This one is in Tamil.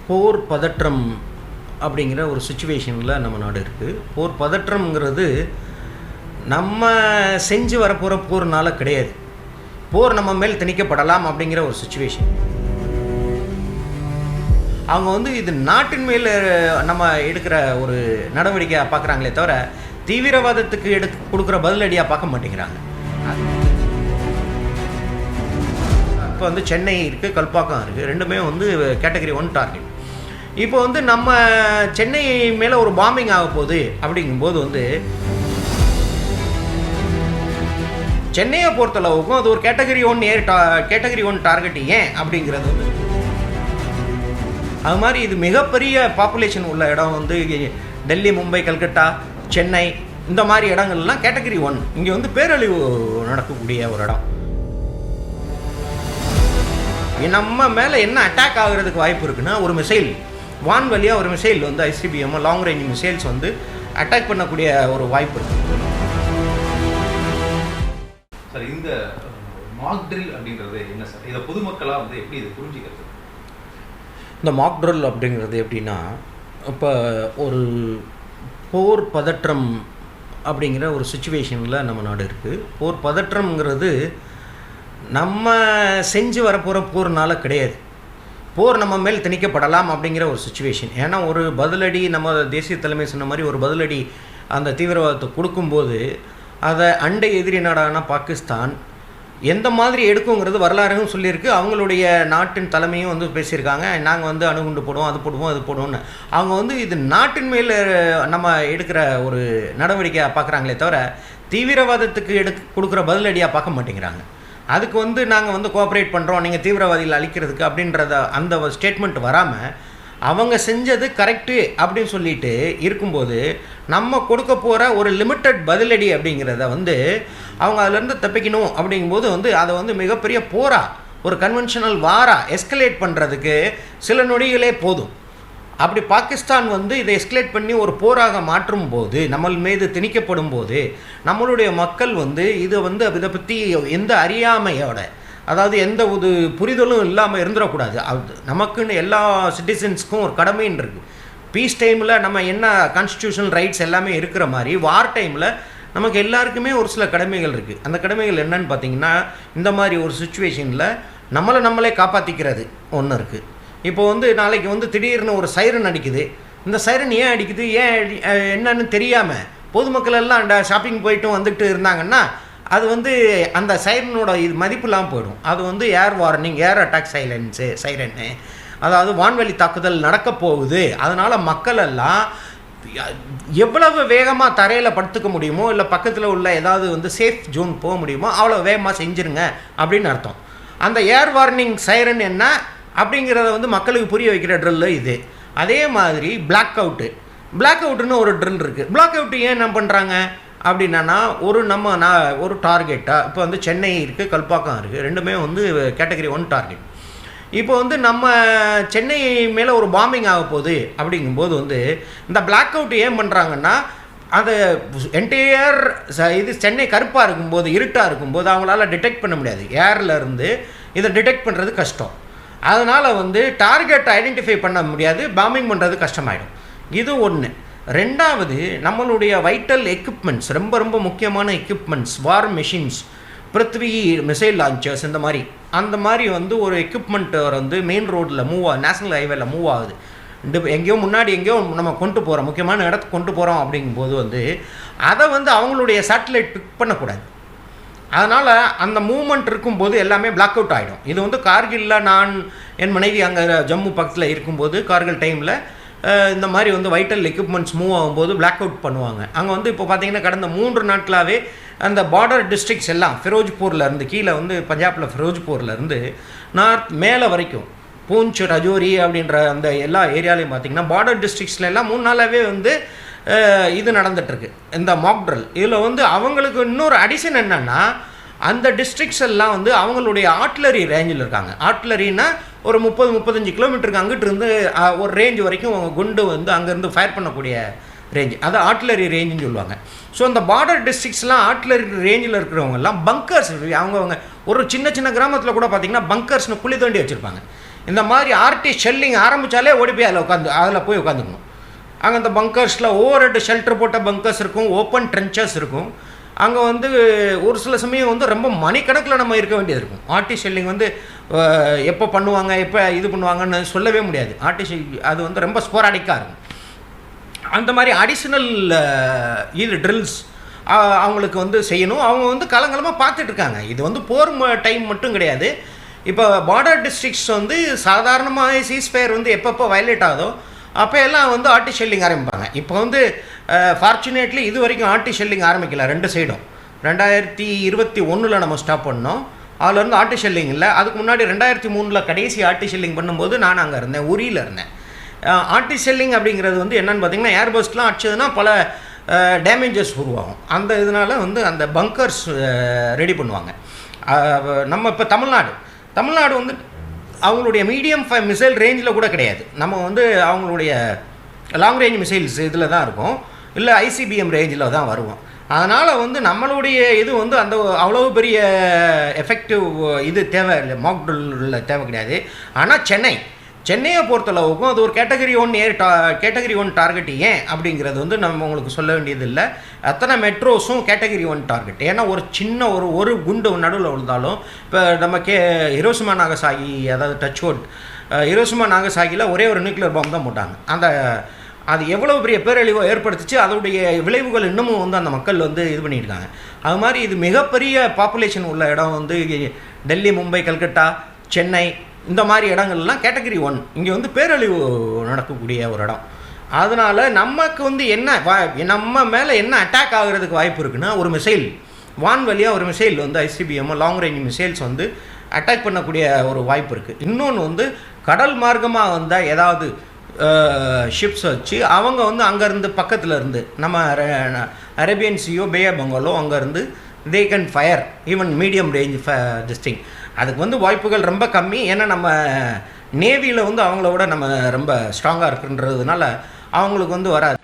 போர் பதற்றம் அப்படிங்கிற ஒரு சிச்சுவேஷனில் நம்ம நாடு இருக்குது. போர் பதற்றம்ங்கிறது நம்ம செஞ்சு வரப்போகிற போர்னால கிடையாது. போர் நம்ம மேல் திணிக்கப்படலாம் அப்படிங்கிற ஒரு சிச்சுவேஷன். அவங்க இது நாட்டின் மேல் நம்ம எடுக்கிற ஒரு நடவடிக்கையாக பார்க்குறாங்களே தவிர தீவிரவாதத்துக்கு கொடுக்குற பதிலடியாக பார்க்க மாட்டேங்கிறாங்க. இப்போ சென்னை இருக்குது, கல்பாக்கம் இருக்குது, ரெண்டுமே கேட்டகரி 1 டார்கெட். இப்போ நம்ம சென்னை மேலே ஒரு பாம்பிங் ஆக போகுது அப்படிங்கும்போது சென்னையை பொறுத்தளவுக்கும் அது ஒரு கேட்டகரி 1 டார்கெட். ஏன் அப்படிங்கிறது அது மாதிரி இது மிகப்பெரிய பாப்புலேஷன் உள்ள இடம் டெல்லி, மும்பை, கல்கட்டா, சென்னை இந்த மாதிரி இடங்கள்லாம் கேட்டகரி 1. இங்கே பேரழிவு நடக்கக்கூடிய ஒரு இடம். நம்ம மேலே என்ன அட்டாக் ஆகுறதுக்கு வாய்ப்பு இருக்குன்னா, ஒரு மிசைல் வான்வழியாக ஒரு missile ICBM long range missiles attack பண்ணக்கூடிய ஒரு வாய்ப்பு இருக்குது. சார், இந்த மாக் ட்ரில் அப்படின்றது என்ன சார்? இதை பொதுமக்களாக எப்படி இதை புரிஞ்சுக்கிறது? இந்த மாக் ட்ரில் அப்படிங்கிறது எப்படின்னா, இப்போ ஒரு போர் பதற்றம் அப்படிங்கிற ஒரு சிச்சுவேஷனில் நம்ம நாடு இருக்குது. போர் பதற்றம்ங்கிறது நம்ம செஞ்சு வரப்போகிற போர்னால கிடையாது. போர் நம்ம மேல் திணிக்கப்படலாம் அப்படிங்கிற ஒரு சிச்சுவேஷன். ஏன்னா ஒரு பதிலடி, நம்ம தேசிய தலைமை சொன்ன மாதிரி ஒரு பதிலடி அந்த தீவிரவாதத்தை கொடுக்கும்போது அதை அண்டை எதிரி நாடான பாகிஸ்தான் எந்த மாதிரி எடுக்குங்கிறது வரலாறும் சொல்லியிருக்கு. அவங்களுடைய நாட்டின் தலைமையும் பேசியிருக்காங்க. நாங்கள் அணுகுண்டு போடுவோம், அது போடுவோம், அது போடுவோம்னு. அவங்க இது நாட்டின் மேல் நம்ம எடுக்கிற ஒரு நடவடிக்கையாக பார்க்குறாங்களே தவிர தீவிரவாதத்துக்கு கொடுக்குற பதிலடியாக பார்க்க மாட்டேங்கிறாங்க. அதுக்கு நாங்கள் கோஆப்ரேட் பண்ணுறோம், நீங்கள் தீவிரவாதிகள் அழிக்கிறதுக்கு அப்படின்றத அந்த ஸ்டேட்மெண்ட் வராமல் அவங்க செஞ்சது கரெக்டு அப்படின்னு சொல்லிட்டு இருக்கும்போது நம்ம கொடுக்க போகிற ஒரு லிமிட்டட் பதிலடி அப்படிங்கிறத அவங்க அதிலேருந்து தப்பிக்கணும் அப்படிங்கும்போது அதை மிகப்பெரிய போராக, ஒரு கன்வென்ஷனல் வாராக எஸ்கலேட் பண்ணுறதுக்கு சில நொடிகளே போதும். அப்படி பாகிஸ்தான் இதை எஸ்கலேட் பண்ணி ஒரு போராக மாற்றும் போது, நம்ம மீது திணிக்கப்படும் போது நம்மளுடைய மக்கள் இதை பற்றி எந்த அறியாமையோட, அதாவது எந்த ஒரு புரிதலும் இல்லாமல் இருந்துடக்கூடாது. அது நமக்குன்னு எல்லா சிட்டிசன்ஸ்க்கும் ஒரு கடமைன்னு இருக்குது. பீஸ் டைமில் நம்ம என்ன கான்ஸ்டியூஷனல் ரைட்ஸ் எல்லாமே இருக்கிற மாதிரி வார் டைமில் நமக்கு எல்லாருக்குமே ஒரு சில கடமைகள் இருக்குது. அந்த கடமைகள் என்னன்னு பார்த்தீங்கன்னா, இந்த மாதிரி ஒரு சுச்சுவேஷனில் நம்மளே காப்பாற்றிக்கிறது ஒன்று இருக்குது. இப்போ நாளைக்கு திடீர்னு ஒரு சைரன் அடிக்குது. இந்த சைரன் ஏன் அடிக்குது, ஏன் என்னன்னு தெரியாமல் பொதுமக்கள் எல்லாம் ஷாப்பிங் போயிட்டு வந்துட்டு இருந்தாங்கன்னா அது அந்த சைரனோட மதிப்புலாம் போயிடும். அது ஏர் வார்னிங், ஏர் அட்டாக் சைரன்னு, அதாவது வான்வெளி தாக்குதல் நடக்க போகுது. அதனால் மக்கள் எல்லாம் எவ்வளவு வேகமாக தரையில் படுத்துக்க முடியுமோ, இல்லை பக்கத்தில் உள்ள ஏதாவது சேஃப் ஜோன் போக முடியுமோ அவ்வளோ வேகமாக செஞ்சுருங்க அப்படின்னு அர்த்தம். அந்த ஏர் வார்னிங் சைரன் என்ன அப்படிங்கிறத மக்களுக்கு புரிய வைக்கிற ட்ரில்லு இது. அதே மாதிரி பிளாக் அவுட்டுன்னு ஒரு ட்ரில் இருக்குது. பிளாக் அவுட்டு ஏன் என்ன பண்ணுறாங்க அப்படின்னா, ஒரு டார்கெட்டாக இப்போ சென்னை இருக்குது, கல்பாக்கம் இருக்குது, ரெண்டுமே கேட்டகரி 1 டார்கெட். இப்போ நம்ம சென்னை மேலே ஒரு பாம்பிங் ஆக போகுது அப்படிங்கும்போது இந்த பிளாக் அவுட் ஏன் பண்ணுறாங்கன்னா, அது என்டையர் சென்னை கருப்பாக இருக்கும்போது, இருட்டாக இருக்கும்போது அவங்களால டிடெக்ட் பண்ண முடியாது. ஏரில் இருந்து இதை டிடெக்ட் பண்ணுறது கஷ்டம். அதனால் டார்கெட்டை ஐடென்டிஃபை பண்ண முடியாது, பாம்பிங் பண்ணுறது கஷ்டமாயிடும். இது ஒன்று. ரெண்டாவது, நம்மளுடைய வைட்டல் எக்யூப்மெண்ட்ஸ், ரொம்ப முக்கியமான எக்யூப்மெண்ட்ஸ், வார் மெஷின்ஸ், பிருத்வி மிசைல் லான்ச்சர்ஸ், அந்த மாதிரி ஒரு எக்யூப்மெண்ட் மெயின் ரோட்டில் நேஷனல் ஹைவேல மூவ் ஆகுது. எங்கேயோ முன்னாடி எங்கேயோ நம்ம கொண்டு போகிறோம், முக்கியமான இடத்துக்கு கொண்டு போகிறோம் அப்படிங்கும்போது அதை அவங்களுடைய சேட்டலைட் பிக் பண்ணக்கூடாது. அதனால் அந்த மூமெண்ட் இருக்கும்போது எல்லாமே பிளாக் அவுட் ஆகிடும். இது கார்கில்ல நான் என் மனைவி அங்கே ஜம்மு பக்கத்தில் இருக்கும்போது கார்கில் டைமில் இந்த மாதிரி வைட்டல் எக்யூப்மெண்ட்ஸ் மூவ் ஆகும்போது பிளாக் அவுட் பண்ணுவாங்க. அங்கே இப்போ பார்த்தீங்கன்னா கடந்த 3 நாட்களாகவே அந்த பார்டர் டிஸ்ட்ரிக்ட்ஸ் எல்லாம் ஃபிரோஜ்பூர்லேருந்து கீழே பஞ்சாபில் ஃபிரோஜ்பூர்லேருந்து நார்த் மேலே வரைக்கும் பூஞ்ச், ரஜோரி அப்படின்ற அந்த எல்லா ஏரியாலையும் பார்த்திங்கன்னா பார்டர் டிஸ்ட்ரிக்ட்ஸில் எல்லாம் 3 நாளாகவே இது நடந்துகிட்ருக்கு, இந்த மாக் ட்ரில். இதில் அவங்களுக்கு இன்னொரு அடிஷன் என்னென்னா, அந்த டிஸ்ட்ரிக்ட்ஸ் எல்லாம் அவங்களுடைய ஆர்ட்லரி ரேஞ்சில் இருக்காங்க. ஆர்ட்லரின்னா ஒரு 30-35 கிலோமீட்டருக்கு அங்கிட்டு இருந்து ஒரு ரேஞ்ச் வரைக்கும் அவங்க குண்டு அங்கேருந்து ஃபயர் பண்ணக்கூடிய ரேஞ்ச், அது ஆர்ட்லரி ரேஞ்சுன்னு சொல்லுவாங்க. ஸோ அந்த பார்டர் டிஸ்ட்ரிக்ஸ்லாம் ஆர்ட்லரி ரேஞ்சில் இருக்கிறவங்கெல்லாம் பங்கர்ஸ், அவங்கவுங்க ஒரு சின்ன சின்ன கிராமத்தில் கூட பார்த்திங்கன்னா பங்கர்ஸ்னு குழி தோண்டி வச்சுருப்பாங்க. இந்த மாதிரி ஆர்டி ஷெல்லிங் ஆரம்பித்தாலே ஓடி போய் அதில் போய் உட்காந்துக்கணும். அங்கே அந்த பங்கர்ஸில் ஓவர் ஹெட் ஷெல்டர் போட்ட பங்கர்ஸ் இருக்கும், ஓப்பன் ட்ரென்ச்சஸ் இருக்கும். அங்கே வந்து ஒரு சில சமயம் வந்து ரொம்ப மணிக்கணக்கில் நம்ம இருக்க வேண்டியது இருக்கும். ஆர்டி ஷெல்லிங் வந்து எப்போ பண்ணுவாங்க, எப்போ இது பண்ணுவாங்கன்னு சொல்லவே முடியாது. அது வந்து ரொம்ப ஸ்போராடிக்காக இருக்கும். அந்த மாதிரி அடிஷ்னல் இது ட்ரில்ஸ் அவங்களுக்கு வந்து செய்யணும். அவங்க வந்து காலங்காலமாக பார்த்துட்ருக்காங்க. இது வந்து போர் டைம் மட்டும் கிடையாது. இப்போ பார்டர் டிஸ்ட்ரிக்ட்ஸ் வந்து சாதாரணமாக சீஸ்ஃபயர் வந்து எப்பப்போ வயலேட் ஆகுதோ அப்போ எல்லாம் வந்து ஆர்டி ஷெல்லிங் ஆரம்பிப்பாங்க. இப்போ வந்து ஃபார்ச்சுனேட்லி இது வரைக்கும் ஆர்டி ஷெல்லிங் ஆரம்பிக்கல 2 சைடும். 2021 நம்ம ஸ்டாப் பண்ணோம். அதில் இருந்து ஆர்டி ஷெல்லிங் இல்லை. அதுக்கு முன்னாடி 2003 கடைசி ஆர்டி ஷெல்லிங் பண்ணும்போது நான் அங்கே இருந்தேன், உரியில் இருந்தேன். ஆர்டி ஷெல்லிங் அப்படிங்கிறது வந்து என்னென்னு பார்த்தீங்கன்னா, ஏர்பஸ்லாம் அடிச்சதுன்னா பல டேமேஜஸ் உருவாகும். அந்த இதனால் வந்து அந்த பங்கர்ஸ் ரெடி பண்ணுவாங்க. நம்ம இப்போ தமிழ்நாடு வந்து அவங்களுடைய மீடியம் மிசைல் ரேஞ்சில் கூட கிடையாது. நம்ம வந்து அவங்களுடைய லாங் ரேஞ்ச் மிசைல்ஸ் இதில் தான் இருக்கும், இல்லை ஐசிபிஎம் ரேஞ்சில் தான் வருவோம். அதனால் வந்து நம்மளுடைய இது வந்து அந்த அவ்வளோ பெரிய எஃபெக்டிவ் இது தேவை இல்லை, மாக் ட்ரில்ல தேவை கிடையாது. ஆனால் சென்னையை பொறுத்தளவுக்கும் அது ஒரு கேட்டகரி 1 டார்கெட். ஏன் அப்படிங்கிறது வந்து நம்ம உங்களுக்கு சொல்ல வேண்டியது இல்லை. அத்தனை மெட்ரோஸும் கேட்டகரி 1 டார்கெட். ஏன்னா ஒரு சின்ன ஒரு குண்டு நடுவில் விழுந்தாலும், இப்போ நம்ம ஹிரோஷிமா நாகசாகி, அதாவது டச்வுட், ஹிரோஷிமா நாகசாகியில் ஒரே ஒரு நியூக்ளியர் பாம்பு தான் போட்டாங்க. அது எவ்வளோ பெரிய பேரழிவை ஏற்படுத்திச்சு, அதோடைய விளைவுகள் இன்னமும் வந்து அந்த மக்கள் வந்து இது பண்ணியிருக்காங்க. அது மாதிரி இது மிகப்பெரிய பாப்புலேஷன் உள்ள இடம் வந்து டெல்லி, மும்பை, கல்கட்டா, சென்னை, இந்த மாதிரி இடங்கள்லாம் கேட்டகரி 1. இங்கே வந்து பேரழிவு நடக்கக்கூடிய ஒரு இடம். அதனால் நமக்கு வந்து நம்ம மேலே என்ன அட்டாக் ஆகிறதுக்கு வாய்ப்பு இருக்குன்னா, ஒரு மிசைல் வான்வழியாக ஒரு மிசைல் வந்து ஐசிபிஎம் லாங் ரேஞ்ச் மிசைல்ஸ் வந்து அட்டாக் பண்ணக்கூடிய ஒரு வாய்ப்பு இருக்குது. இன்னொன்று வந்து கடல் மார்க்கமாக வந்தால் ஏதாவது ஷிப்ஸ் வச்சு அவங்க வந்து அங்கேருந்து பக்கத்தில் இருந்து நம்ம அரேபியன் சியோ, பே ஆஃப் பெங்காலோ அங்கேருந்து they can fire even medium range திஸ்டிங். அதுக்கு வந்து வாய்ப்புகள் ரொம்ப கம்மி. ஏன்னா நம்ம நேவியில் வந்து அவங்கள விட நம்ம ரொம்ப ஸ்ட்ராங்காக இருக்குன்றதுனால அவங்களுக்கு வந்து வராது.